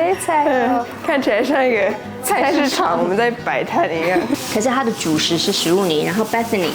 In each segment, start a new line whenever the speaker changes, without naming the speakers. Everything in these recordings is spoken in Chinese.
杯菜哦，
看起来像一个菜市场，我们在摆摊一样。
可是它的主食是食物泥，然后 Bethany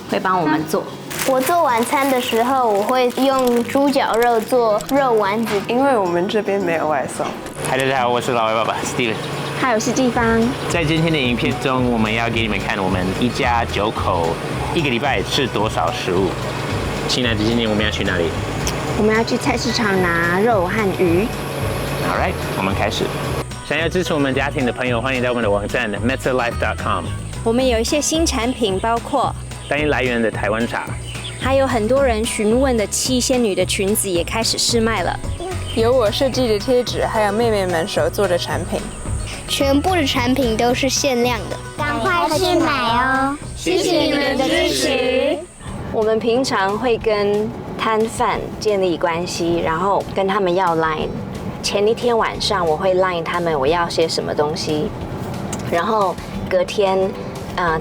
会帮我们做。
我做晚餐的时候，我会用猪脚肉做肉丸子，
因为我们这边没有外送。
嗨，大家好，我是老外爸爸 Steven。
还有是季芳。
在今天的影片中，我们要给你们看我们一家9口一个礼拜吃多少食物。亲爱的，今天我们要去哪里？
我们要去菜市场拿肉和鱼。
All right， 我们开始。想要支持我们家庭的朋友，欢迎到我们的网站 metzerlife.com。
我们有一些新产品，包括
单一来源的台湾茶，
还有很多人询问的七仙女的裙子也开始试卖了。
有我设计的贴纸，还有妹妹们手做的产品。
全部的产品都是限量的，赶快去买哦！谢谢你们的支持。
我们平常会跟摊贩建立关系，然后跟他们要 line。前一天晚上我会 line 他们我要些什么东西，然后隔天，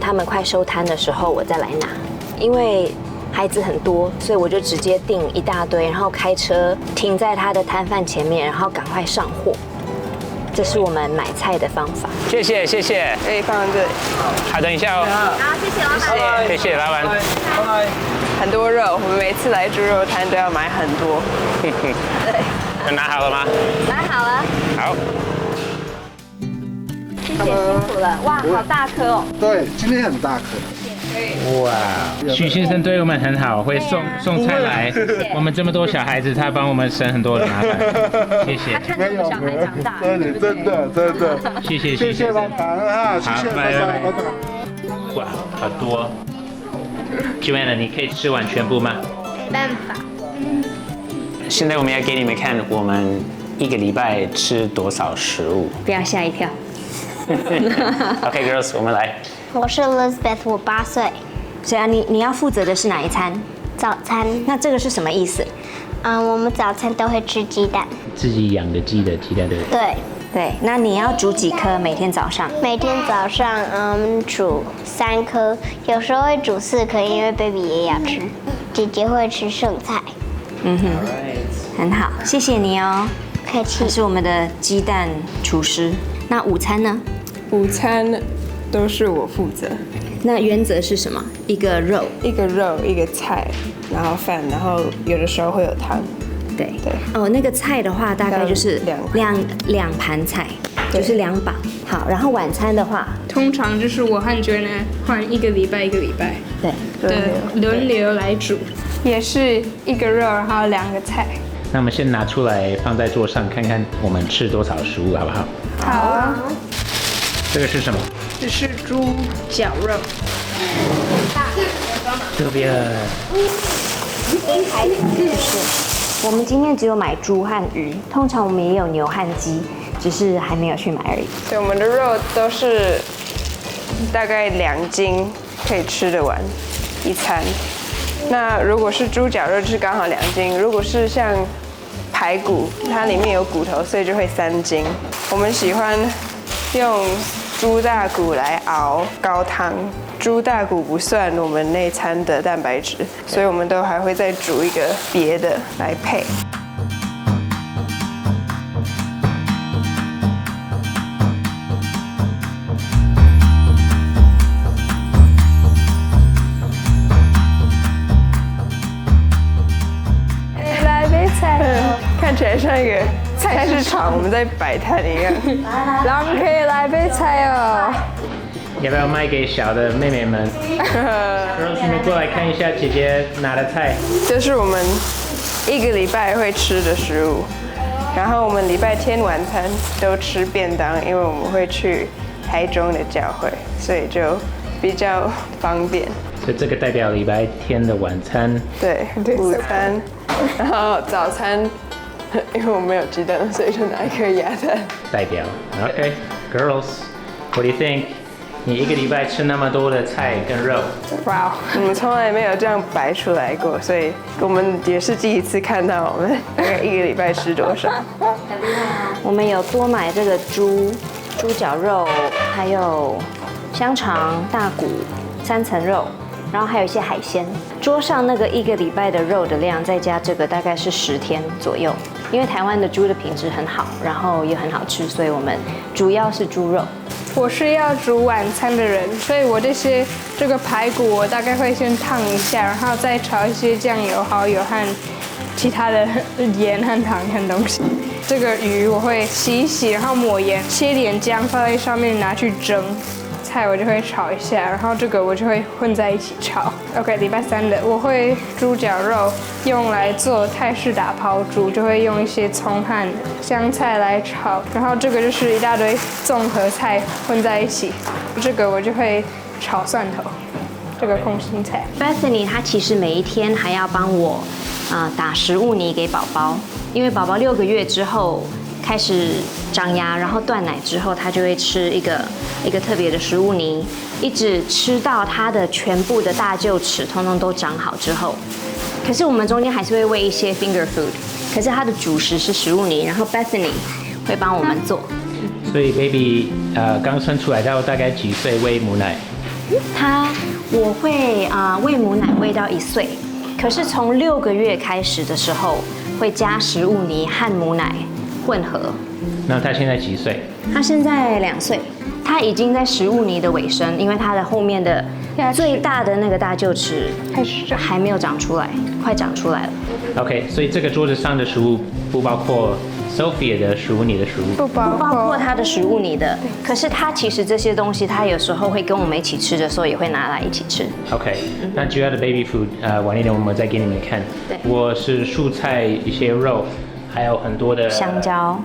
他们快收摊的时候我再来拿。因为孩子很多，所以我就直接订一大堆，然后开车停在他的摊贩前面，然后赶快上货。这是我们买菜的方法。
谢谢谢谢。
可以放在这里。
好，等一下哦。
好，谢谢老板。
谢谢老板。
很多肉，我们每次来猪肉摊都要买很多。
对。拿好了吗？
拿好了。
好。
谢谢，辛苦了。哇，好大颗哦。
对，今天很大颗。
哇，许先生对我们很好，会送菜来。我们这么多小孩子，他帮我们省很多的麻烦。谢谢。
他看着我们小孩长大。
真的。谢谢老板啊，谢谢老板。
哇，好多。Joanna， 你可以吃完全部吗？
没办法。
现在我们要给你们看我们一个礼拜吃多少食物。
不要吓一跳。
OK girls， 我们来。
我是 Elizabeth， 我8岁。
所以啊，你要负责的是哪一餐？
早餐。
那这个是什么意思？
我们早餐都会吃鸡蛋。
自己养的鸡的鸡蛋对不对？
对。
对，那你要煮几颗？每天早上？
每天早上，煮3颗，有时候会煮4颗，因为 baby 也要吃。姐姐会吃剩菜。
很好，谢谢你哦。
客气。
这是我们的鸡蛋厨师。那午餐呢？
午餐都是我负责。
那原则是什么？一个肉，
一个肉，一个菜，然后饭，然后有的时候会有汤。
对。哦，那个菜的话，大概就是两盘菜，就是2把。好，然后晚餐的话，
通常就是我和 Joanna 换一个礼拜，
对，
轮流来煮，
也是一个肉，然后2个菜。
那我们先拿出来放在桌上，看看我们吃多少食物，好不好？
好啊。
这个是什么？
这是猪脚肉。
特别。
我们今天只有买猪和鱼，通常我们也有牛和鸡，只是还没有去买而已。
所以我们的肉都是大概2斤可以吃得完一餐。那如果是猪脚肉，就是刚好2斤；如果是像排骨，它里面有骨头，所以就会3斤。我们喜欢用猪大骨来熬高汤。猪大骨不算我们那餐的蛋白质，所以我们都还会再煮一个别的来配。来杯菜，看起来像一个菜市场，我们在摆摊一样。然后可以来杯菜哦。
要不要卖给小的妹妹们？你们过来看一下姐姐拿的菜。
这是我们一个礼拜会吃的食物，然后我们礼拜天晚餐都吃便当，因为我们会去台中的教会，所以就比较方便。
所以这个代表礼拜天的晚餐。
对，午餐，然后早餐，因为我没有鸡蛋，所以就拿一颗鸭蛋。
代表。OK, girls, what do you think? 你一个礼拜吃那么多的菜跟肉，
哇，我们从来没有这样摆出来过，所以我们也是第一次看到我们大概一个礼拜吃多少。
我们有多买这个猪脚肉，还有香肠、大骨、3层肉，然后还有一些海鲜。桌上那个一个礼拜的肉的量，再加这个大概是10天左右。因为台湾的猪的品质很好，然后也很好吃，所以我们主要是猪肉。
我是要煮晚餐的人，所以我这个排骨我大概会先烫一下，然后再炒一些酱油、蚝油和其他的盐和糖和东西。这个鱼我会洗一洗，然后抹盐，切点姜放在上面拿去蒸。菜我就会炒一下，然后这个我就会混在一起炒。OK， 礼拜三的我会猪脚肉用来做泰式打抛猪，就会用一些葱和香菜来炒，然后这个就是一大堆综合菜混在一起。这个我就会炒蒜头，这个空心菜。
Bethany 她其实每一天还要帮我打食物泥给宝宝，因为宝宝6个月之后开始长牙，然后断奶之后，他就会吃一个特别的食物泥，一直吃到他的全部的大臼齿通通都长好之后。可是我们中间还是会喂一些 finger food， 可是他的主食是食物泥，然后 Bethany 会帮我们做。
所以 baby 刚生出来到大概几岁喂母奶？
我会喂母奶喂到1岁，可是从6个月开始的时候会加食物泥和母奶混合。
那他现在几岁？
他现在2岁，他已经在食物泥的尾声，因为他的后面的最大的那个大臼齿还没有长出来，快长出来了。
OK， 所以这个桌子上的食物不包括 Sophia 的食物泥的食物，
不包括
他的食物泥的。可是他其实这些东西，他有时候会跟我们一起吃的时候，也会拿来一起吃。
OK， 那主要的 baby food， 晚一点我们再给你们看。
对，
我是蔬菜一些肉。还有很多的
香蕉。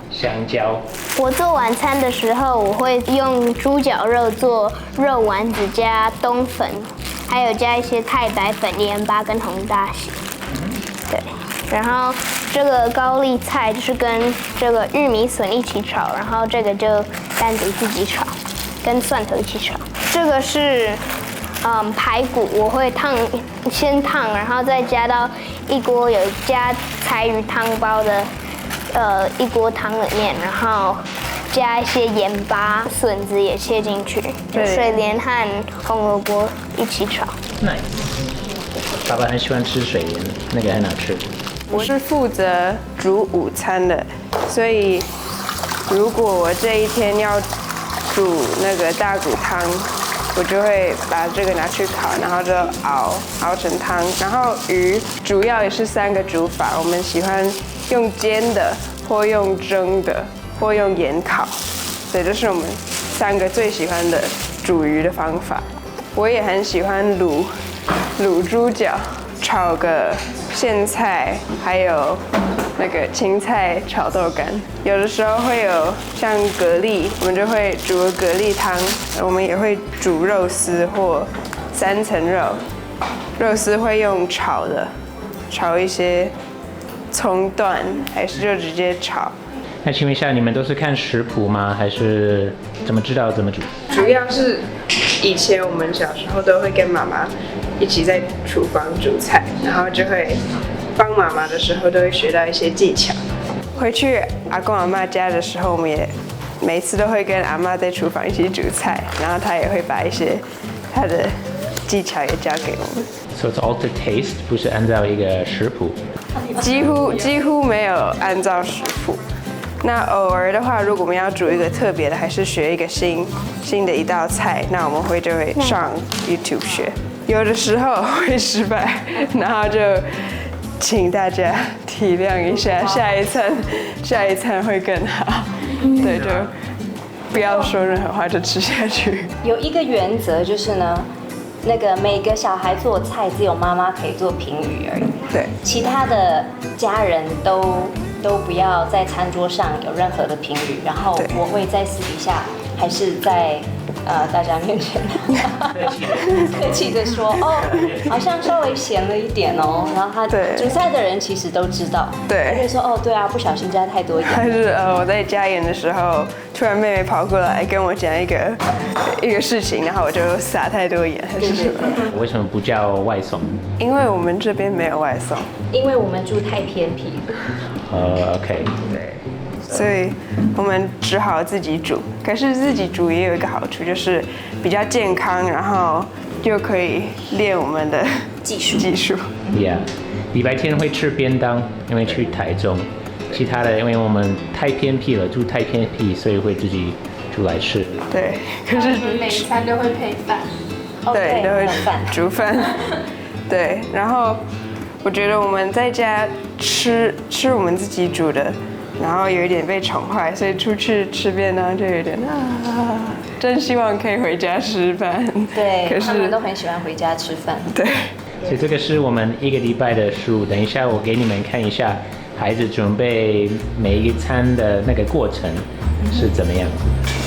我做晚餐的时候，我会用猪脚肉做肉丸子，加冬粉，还有加一些太白粉、盐巴跟红大蟹。对，然后这个高丽菜就是跟这个玉米笋一起炒，然后这个就单独自己炒，跟蒜头一起炒。这个是排骨，我会先烫，然后再加到一锅有加柴鱼汤包的一锅汤里面，然后加一些盐巴，笋子也切进去，水莲和红萝卜一起炒。
Nice， 爸爸很喜欢吃水莲，那个很好吃。
我是负责煮午餐的，所以如果我这一天要煮那个大骨汤，我就会把这个拿去烤，然后就熬成汤。然后鱼主要也是3个煮法，我们喜欢用煎的，或用蒸的，或用盐烤。对，这是我们3个最喜欢的煮鱼的方法。我也很喜欢卤猪脚，炒个苋菜，还有那个青菜炒豆干。有的时候会有像蛤蜊，我们就会煮个蛤蜊汤。我们也会煮肉丝或3层肉，肉丝会用炒的，炒一些葱段，还是就直接炒。
那请问一下，你们都是看食谱吗？还是怎么知道怎么煮？
主要是以前我们小时候都会跟妈妈一起在厨房煮菜，然后就会帮妈妈的时候都会学到一些技巧。回去阿公阿嬷家的时候，我们也每次都会跟阿嬷在厨房一起煮菜，然后她也会把一些她的技巧也教给我们。
So it's all to taste， 不是按照一个食谱。
几乎没有按照食谱。那偶尔的话，如果我们要煮一个特别的，还是学一个新的一道菜，那我们就会上 YouTube 学。有的时候会失败，然后就请大家体谅一下，下一餐会更好。对，就不要说任何话，就吃下去。
有一个原则就是呢，那个每个小孩做菜，只有妈妈可以做评语而已。
对，
其他的家人都不要在餐桌上有任何的评语，然后我会在私底下还是在大家面前客气的说哦，好像稍微咸了一点哦，然后他煮菜的人其实都知道，
对，
他就说哦对啊，不小心加太多盐。
还是我在加盐的时候，突然妹妹跑过来跟我讲一个事情，然后我就撒太多盐还是什么？
为什么不叫外送？
因为我们这边没有外送，
因为我们住太偏僻了。
OK， 对。
所以我们只好自己煮。可是自己煮也有一个好处，就是比较健康，然后又可以练我们的技术。
Yeah， 礼拜天会吃便当，因为去台中，其他的，因为我们太偏僻了，住太偏僻，所以会自己煮来吃。
对，可是
每餐都会配饭。
对都会煮饭。对，然后我觉得我们在家吃我们自己煮的，然后有一点被宠坏，所以出去吃便当就有点真希望可以回家吃饭。
对，
可是
他们都很喜欢回家吃饭。
对，
所以这个是我们1个礼拜的食物。等一下我给你们看一下孩子准备每一餐的那个过程是怎么样子。